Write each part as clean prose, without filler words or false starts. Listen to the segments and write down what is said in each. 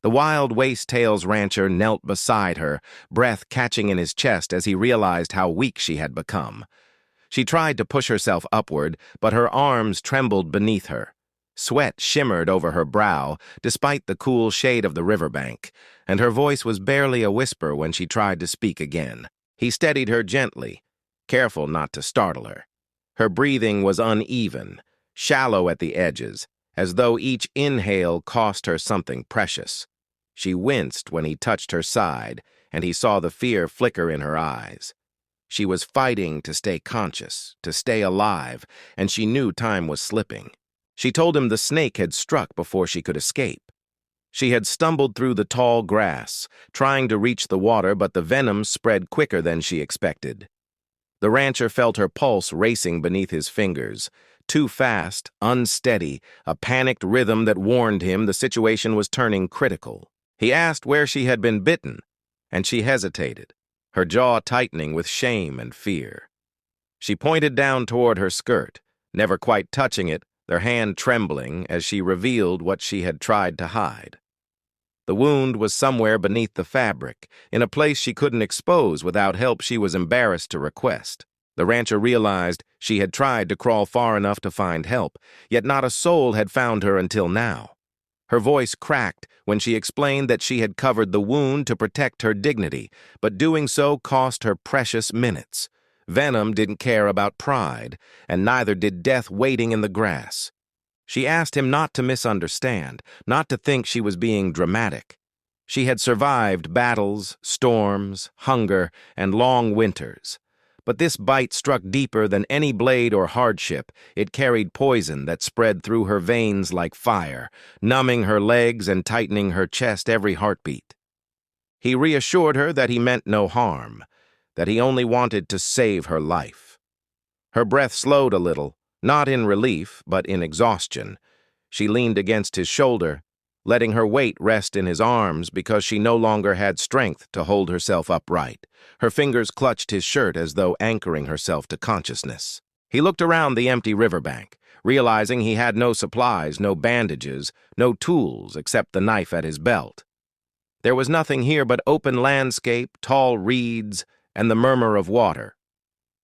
The wild Waste-Tails rancher knelt beside her, breath catching in his chest as he realized how weak she had become. She tried to push herself upward, but her arms trembled beneath her. Sweat shimmered over her brow, despite the cool shade of the riverbank, and her voice was barely a whisper when she tried to speak again. He steadied her gently, careful not to startle her. Her breathing was uneven, shallow at the edges, as though each inhale cost her something precious. She winced when he touched her side, and he saw the fear flicker in her eyes. She was fighting to stay conscious, to stay alive, and she knew time was slipping. She told him the snake had struck before she could escape. She had stumbled through the tall grass, trying to reach the water, but the venom spread quicker than she expected. The rancher felt her pulse racing beneath his fingers. Too fast, unsteady, a panicked rhythm that warned him the situation was turning critical. He asked where she had been bitten, and she hesitated, her jaw tightening with shame and fear. She pointed down toward her skirt, never quite touching it, their hand trembling as she revealed what she had tried to hide. The wound was somewhere beneath the fabric, in a place she couldn't expose without help she was embarrassed to request. The rancher realized she had tried to crawl far enough to find help, yet not a soul had found her until now. Her voice cracked when she explained that she had covered the wound to protect her dignity, but doing so cost her precious minutes. Venom didn't care about pride, and neither did death waiting in the grass. She asked him not to misunderstand, not to think she was being dramatic. She had survived battles, storms, hunger, and long winters. But this bite struck deeper than any blade or hardship. It carried poison that spread through her veins like fire, numbing her legs and tightening her chest every heartbeat. He reassured her that he meant no harm, that he only wanted to save her life. Her breath slowed a little, not in relief, but in exhaustion. She leaned against his shoulder, letting her weight rest in his arms because she no longer had strength to hold herself upright. Her fingers clutched his shirt as though anchoring herself to consciousness. He looked around the empty riverbank, realizing he had no supplies, no bandages, no tools except the knife at his belt. There was nothing here but open landscape, tall reeds, and the murmur of water.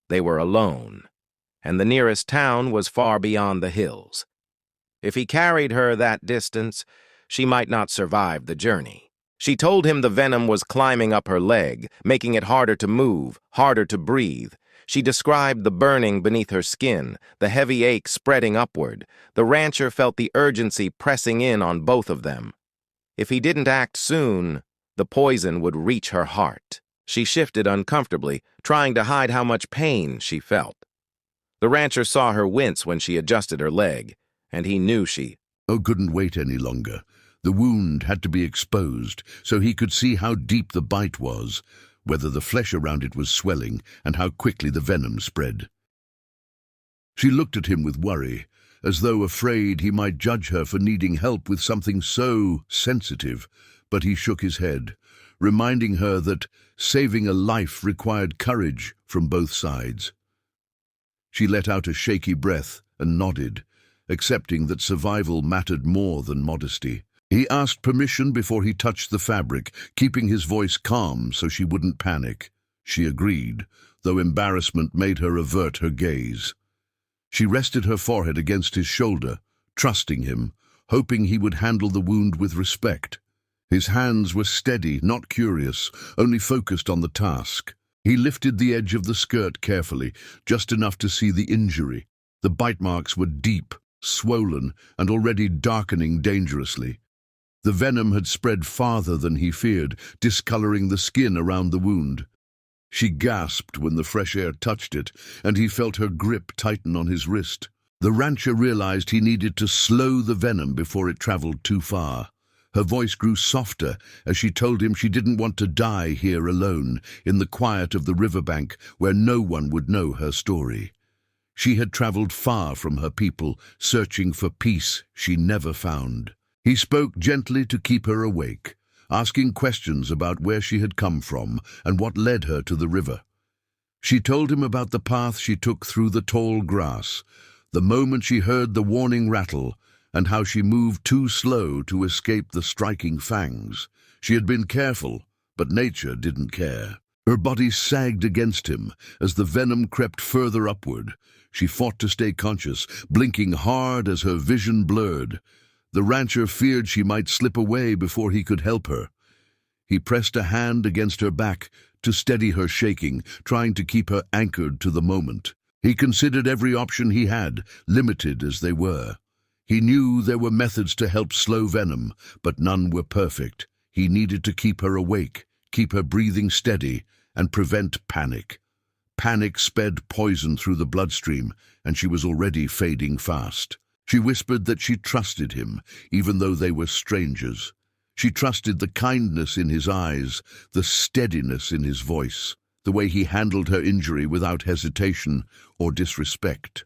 They were alone, and the nearest town was far beyond the hills. If he carried her that distance, she might not survive the journey. She told him the venom was climbing up her leg, making it harder to move, harder to breathe. She described the burning beneath her skin, the heavy ache spreading upward. The rancher felt the urgency pressing in on both of them. If he didn't act soon, the poison would reach her heart. She shifted uncomfortably, trying to hide how much pain she felt. The rancher saw her wince when she adjusted her leg, and he knew she couldn't wait any longer. The wound had to be exposed so he could see how deep the bite was, whether the flesh around it was swelling, and how quickly the venom spread. She looked at him with worry, as though afraid he might judge her for needing help with something so sensitive, but he shook his head, reminding her that saving a life required courage from both sides. She let out a shaky breath and nodded, accepting that survival mattered more than modesty. He asked permission before he touched the fabric, keeping his voice calm so she wouldn't panic. She agreed, though embarrassment made her avert her gaze. She rested her forehead against his shoulder, trusting him, hoping he would handle the wound with respect. His hands were steady, not curious, only focused on the task. He lifted the edge of the skirt carefully, just enough to see the injury. The bite marks were deep, swollen, and already darkening dangerously. The venom had spread farther than he feared, discoloring the skin around the wound. She gasped when the fresh air touched it, and he felt her grip tighten on his wrist. The rancher realized he needed to slow the venom before it traveled too far. Her voice grew softer as she told him she didn't want to die here alone, in the quiet of the riverbank where no one would know her story. She had traveled far from her people, searching for peace she never found. He spoke gently to keep her awake, asking questions about where she had come from and what led her to the river. She told him about the path she took through the tall grass, the moment she heard the warning rattle, and how she moved too slow to escape the striking fangs. She had been careful, but nature didn't care. Her body sagged against him as the venom crept further upward. She fought to stay conscious, blinking hard as her vision blurred. The rancher feared she might slip away before he could help her. He pressed a hand against her back to steady her shaking, trying to keep her anchored to the moment. He considered every option he had, limited as they were. He knew there were methods to help slow venom, but none were perfect. He needed to keep her awake, keep her breathing steady, and prevent panic. Panic sped poison through the bloodstream, and she was already fading fast. She whispered that she trusted him, even though they were strangers. She trusted the kindness in his eyes, the steadiness in his voice, the way he handled her injury without hesitation or disrespect.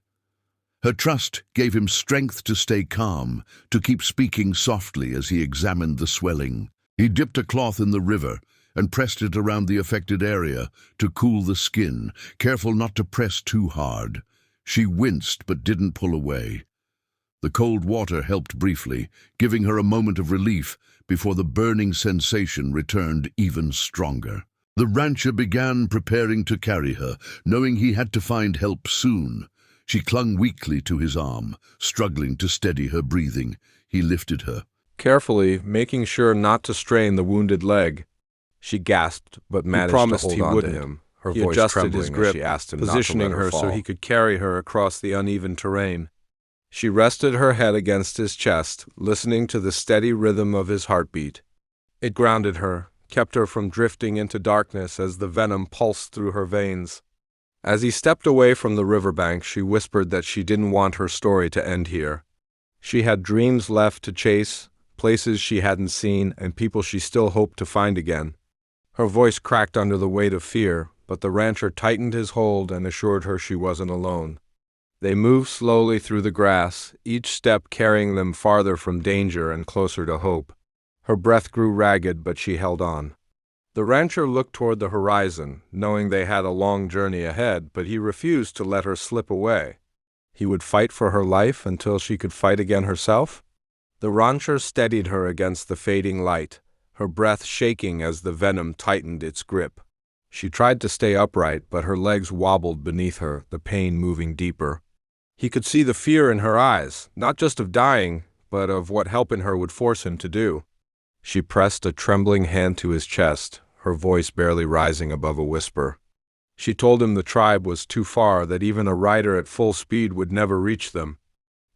Her trust gave him strength to stay calm, to keep speaking softly as he examined the swelling. He dipped a cloth in the river and pressed it around the affected area to cool the skin, careful not to press too hard. She winced but didn't pull away. The cold water helped briefly, giving her a moment of relief before the burning sensation returned even stronger. The rancher began preparing to carry her, knowing he had to find help soon. She clung weakly to his arm, struggling to steady her breathing. He lifted her. Carefully, making sure not to strain the wounded leg, she gasped but managed to hold on to him. Her voice adjusted his grip, positioning her so he could carry her across the uneven terrain. She rested her head against his chest, listening to the steady rhythm of his heartbeat. It grounded her, kept her from drifting into darkness as the venom pulsed through her veins. As he stepped away from the riverbank, she whispered that she didn't want her story to end here. She had dreams left to chase, places she hadn't seen, and people she still hoped to find again. Her voice cracked under the weight of fear, but the rancher tightened his hold and assured her she wasn't alone. They moved slowly through the grass, each step carrying them farther from danger and closer to hope. Her breath grew ragged, but she held on. The rancher looked toward the horizon, knowing they had a long journey ahead, but he refused to let her slip away. He would fight for her life until she could fight again herself? The rancher steadied her against the fading light, her breath shaking as the venom tightened its grip. She tried to stay upright, but her legs wobbled beneath her, the pain moving deeper. He could see the fear in her eyes, not just of dying, but of what helping her would force him to do. She pressed a trembling hand to his chest, her voice barely rising above a whisper. She told him the tribe was too far, that even a rider at full speed would never reach them.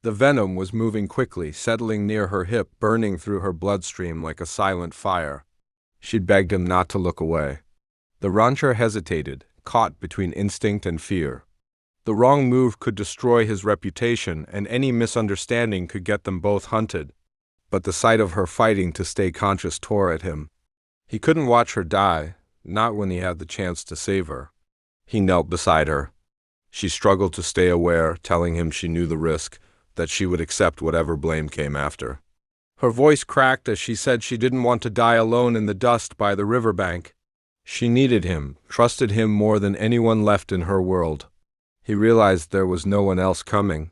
The venom was moving quickly, settling near her hip, burning through her bloodstream like a silent fire. She begged him not to look away. The rancher hesitated, caught between instinct and fear. The wrong move could destroy his reputation, and any misunderstanding could get them both hunted. But the sight of her fighting to stay conscious tore at him. He couldn't watch her die, not when he had the chance to save her. He knelt beside her. She struggled to stay aware, telling him she knew the risk, that she would accept whatever blame came after. Her voice cracked as she said she didn't want to die alone in the dust by the riverbank. She needed him, trusted him more than anyone left in her world. He realized there was no one else coming.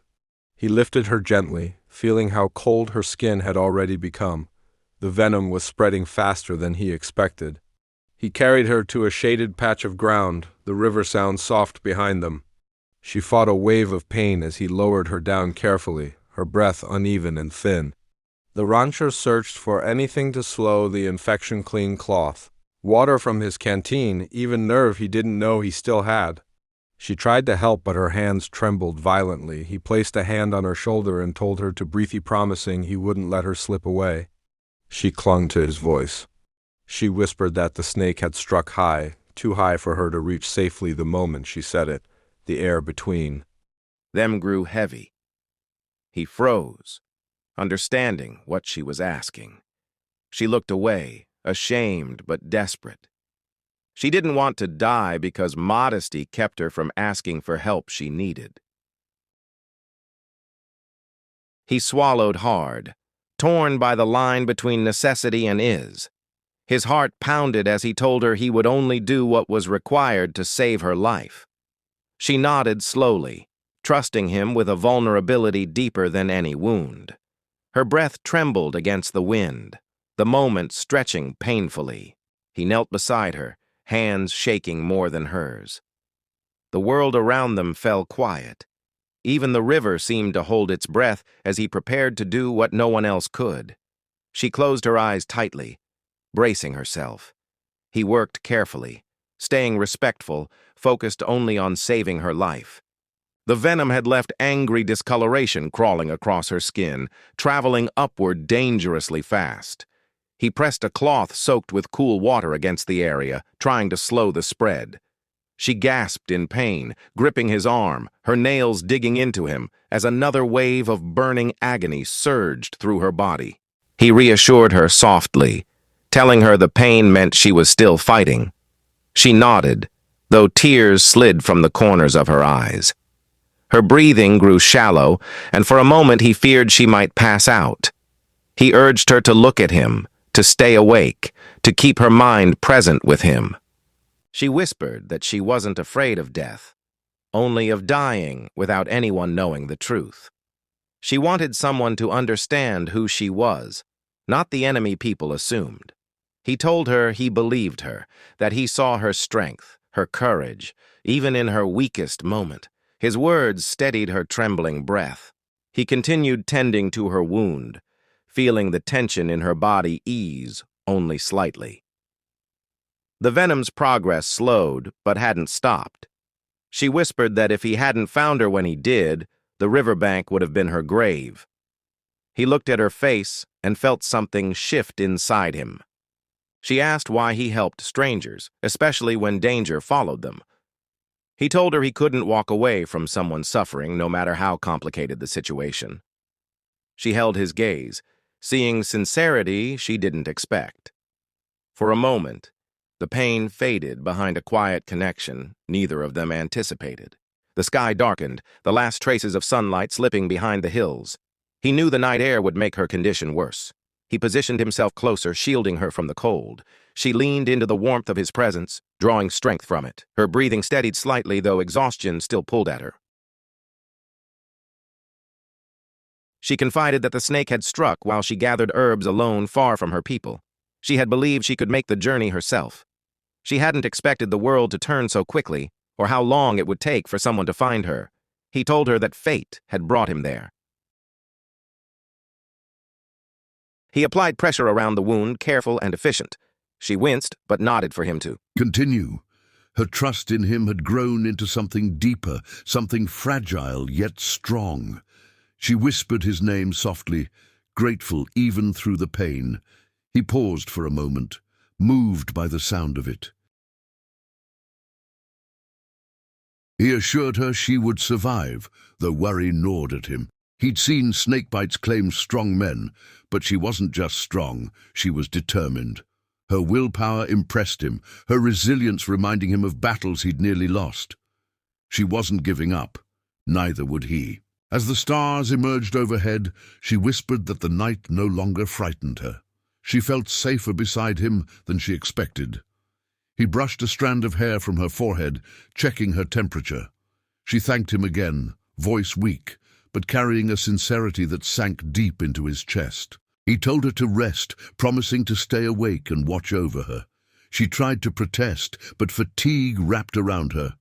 He lifted her gently, feeling how cold her skin had already become. The venom was spreading faster than he expected. He carried her to a shaded patch of ground, the river sound soft behind them. She fought a wave of pain as he lowered her down carefully, her breath uneven and thin. The rancher searched for anything to slow the infection-clean cloth. Water from his canteen, even nerve he didn't know he still had. She tried to help, but her hands trembled violently. He placed a hand on her shoulder and told her to breathe, promising he wouldn't let her slip away. She clung to his voice. She whispered that the snake had struck high, too high for her to reach safely the moment she said it, the air between them grew heavy. He froze, understanding what she was asking. She looked away, ashamed but desperate. She didn't want to die because modesty kept her from asking for help she needed. He swallowed hard, torn by the line between necessity and is. His heart pounded as he told her he would only do what was required to save her life. She nodded slowly, trusting him with a vulnerability deeper than any wound. Her breath trembled against the wind, the moment stretching painfully. He knelt beside her, hands shaking more than hers. The world around them fell quiet. Even the river seemed to hold its breath as he prepared to do what no one else could. She closed her eyes tightly, bracing herself. He worked carefully, staying respectful, focused only on saving her life. The venom had left angry discoloration crawling across her skin, traveling upward dangerously fast. He pressed a cloth soaked with cool water against the area, trying to slow the spread. She gasped in pain, gripping his arm, her nails digging into him, as another wave of burning agony surged through her body. He reassured her softly, telling her the pain meant she was still fighting. She nodded, though tears slid from the corners of her eyes. Her breathing grew shallow, and for a moment he feared she might pass out. He urged her to look at him, to stay awake, to keep her mind present with him. She whispered that she wasn't afraid of death, only of dying without anyone knowing the truth. She wanted someone to understand who she was, not the enemy people assumed. He told her he believed her, that he saw her strength, her courage, even in her weakest moment. His words steadied her trembling breath. He continued tending to her wound, feeling the tension in her body ease only slightly. The venom's progress slowed, but hadn't stopped. She whispered that if he hadn't found her when he did, the riverbank would have been her grave. He looked at her face and felt something shift inside him. She asked why he helped strangers, especially when danger followed them. He told her he couldn't walk away from someone suffering, no matter how complicated the situation. She held his gaze, seeing sincerity she didn't expect. For a moment, the pain faded behind a quiet connection neither of them anticipated. The sky darkened, the last traces of sunlight slipping behind the hills. He knew the night air would make her condition worse. He positioned himself closer, shielding her from the cold. She leaned into the warmth of his presence, drawing strength from it. Her breathing steadied slightly, though exhaustion still pulled at her. She confided that the snake had struck while she gathered herbs alone far from her people. She had believed she could make the journey herself. She hadn't expected the world to turn so quickly, or how long it would take for someone to find her. He told her that fate had brought him there. He applied pressure around the wound, careful and efficient. She winced, but nodded for him to continue. Her trust in him had grown into something deeper, something fragile yet strong. She whispered his name softly, grateful even through the pain. He paused for a moment, moved by the sound of it. He assured her she would survive, though worry gnawed at him. He'd seen snakebites claim strong men, but she wasn't just strong, she was determined. Her willpower impressed him, her resilience reminding him of battles he'd nearly lost. She wasn't giving up, neither would he. As the stars emerged overhead, she whispered that the night no longer frightened her. She felt safer beside him than she expected. He brushed a strand of hair from her forehead, checking her temperature. She thanked him again, voice weak, but carrying a sincerity that sank deep into his chest. He told her to rest, promising to stay awake and watch over her. She tried to protest, but fatigue wrapped around her.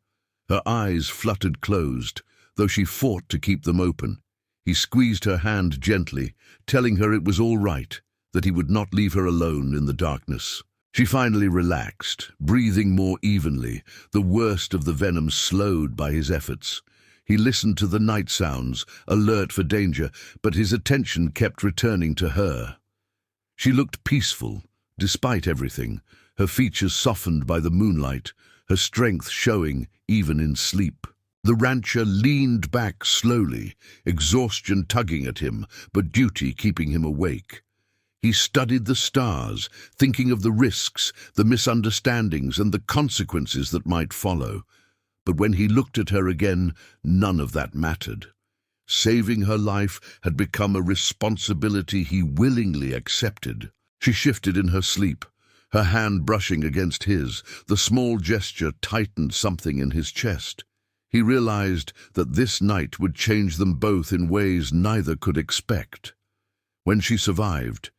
Her eyes fluttered closed, though she fought to keep them open. He squeezed her hand gently, telling her it was all right, that he would not leave her alone in the darkness. She finally relaxed, breathing more evenly, the worst of the venom slowed by his efforts. He listened to the night sounds, alert for danger, but his attention kept returning to her. She looked peaceful, despite everything, her features softened by the moonlight, her strength showing even in sleep. The rancher leaned back slowly, exhaustion tugging at him, but duty keeping him awake. He studied the stars, thinking of the risks, the misunderstandings, and the consequences that might follow. But when he looked at her again, none of that mattered. Saving her life had become a responsibility he willingly accepted. She shifted in her sleep, her hand brushing against his. The small gesture tightened something in his chest. He realized that this night would change them both in ways neither could expect. When she survived,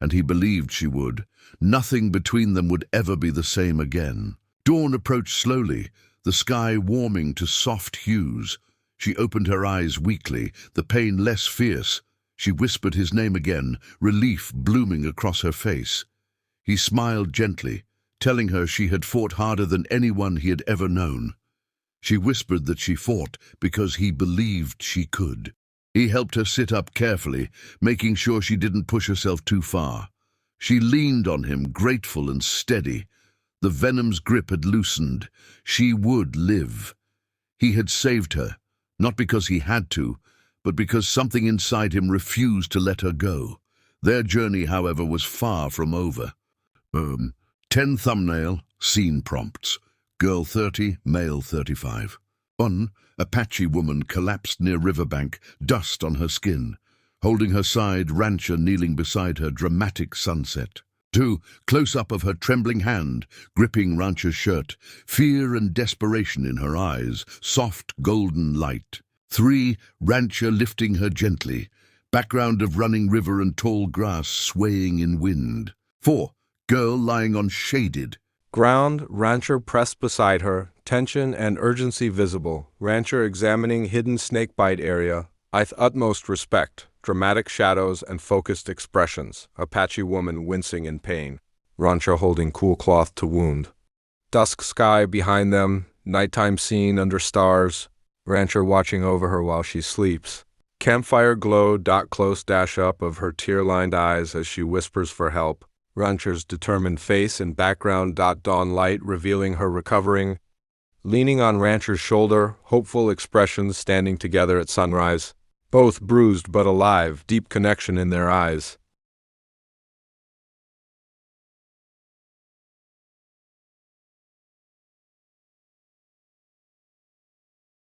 and he believed she would, nothing between them would ever be the same again. Dawn approached slowly, the sky warming to soft hues. She opened her eyes weakly, the pain less fierce. She whispered his name again, relief blooming across her face. He smiled gently, telling her she had fought harder than anyone he had ever known. She whispered that she fought because he believed she could. He helped her sit up carefully, making sure she didn't push herself too far. She leaned on him, grateful and steady. The venom's grip had loosened. She would live. He had saved her, not because he had to, but because something inside him refused to let her go. Their journey, however, was far from over. 10 thumbnail, scene prompts. Girl 30, male 35. 1. Apache woman collapsed near riverbank, dust on her skin. Holding her side, rancher kneeling beside her, dramatic sunset. 2. Close-up of her trembling hand, gripping rancher's shirt. Fear and desperation in her eyes, soft golden light. 3. Rancher lifting her gently. Background of running river and tall grass swaying in wind. 4. Girl lying on shaded ground, rancher pressed beside her, tension and urgency visible, rancher examining hidden snakebite area, with utmost respect, dramatic shadows and focused expressions, Apache woman wincing in pain, rancher holding cool cloth to wound. Dusk sky behind them, nighttime scene under stars, rancher watching over her while she sleeps. Campfire glow, close-up of her tear-lined eyes as she whispers for help. Rancher's determined face and background, dawn light revealing her recovering. Leaning on rancher's shoulder, hopeful expressions standing together at sunrise. Both bruised but alive, deep connection in their eyes.